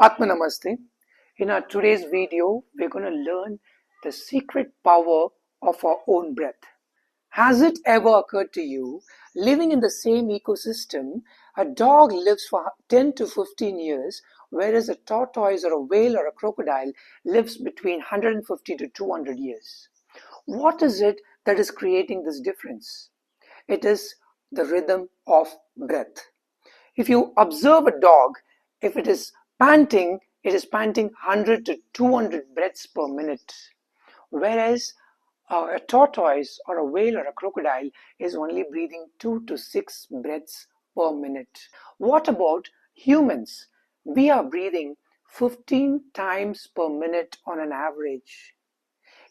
Atma Namaste. In our today's video, we're going to learn the secret power of our own breath. Has it ever occurred to you, living in the same ecosystem, a dog lives for 10 to 15 years, whereas a tortoise or a whale or a crocodile lives between 150 to 200 years? What is it that is creating this difference? It is the rhythm of breath. If you observe a dog, if it is panting 100 to 200 breaths per minute. Whereas a tortoise or a whale or a crocodile is only breathing 2 to 6 breaths per minute. What about humans? We are breathing 15 times per minute on an average.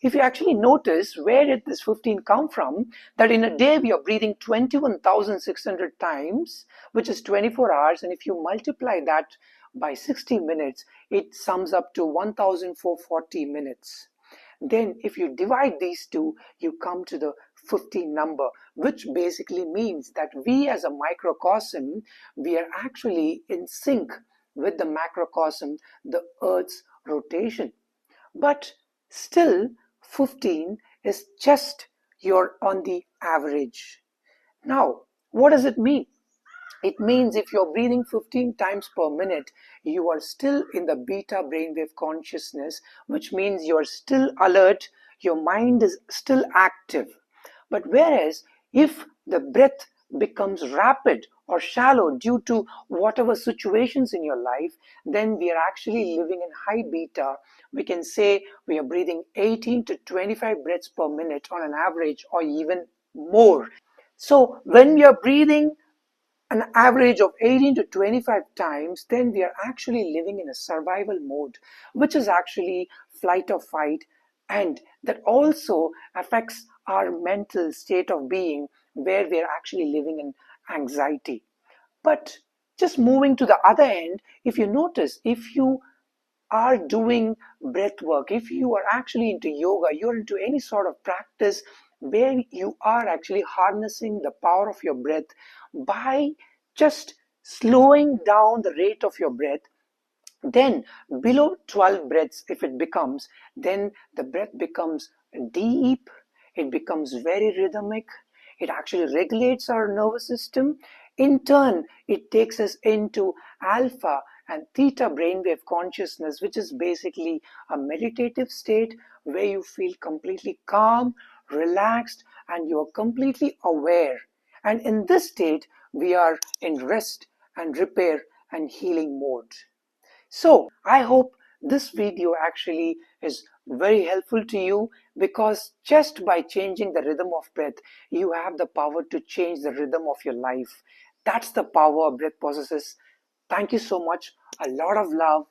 If you actually notice, where did this 15 come from? That in a day we are breathing 21,600 times, which is 24 hours. And if you multiply that by 60 minutes, it sums up to 1,440 minutes. Then if you divide these two, you come to the 15 number, which basically means that we as a microcosm, we are actually in sync with the macrocosm, the Earth's rotation. But still, 15 is just you're on the average. Now, what does it mean? It means if you're breathing 15 times per minute, you are still in the beta brainwave consciousness, which means you're still alert, your mind is still active. But whereas if the breath becomes rapid or shallow due to whatever situations in your life, then we are actually living in high beta. We can say we are breathing 18 to 25 breaths per minute on an average or even more. So when we are breathing an average of 18 to 25 times, then we are actually living in a survival mode, which is actually flight or fight, and that also affects our mental state of being, where we are actually living in anxiety. But just moving to the other end, if you notice, if you are doing breath work, if you are actually into yoga, you're into any sort of practice where you are actually harnessing the power of your breath by just slowing down the rate of your breath, then below 12 breaths, if it becomes, then the breath becomes deep, it becomes very rhythmic, it actually regulates our nervous system. In turn, it takes us into alpha and theta brainwave consciousness, which is basically a meditative state where you feel completely calm, relaxed, and you are completely aware. And in this state, we are in rest and repair and healing mode. So I hope this video actually is very helpful to you, because just by changing the rhythm of breath, you have the power to change the rhythm of your life. That's the power breath possesses. Thank you so much. A lot of love.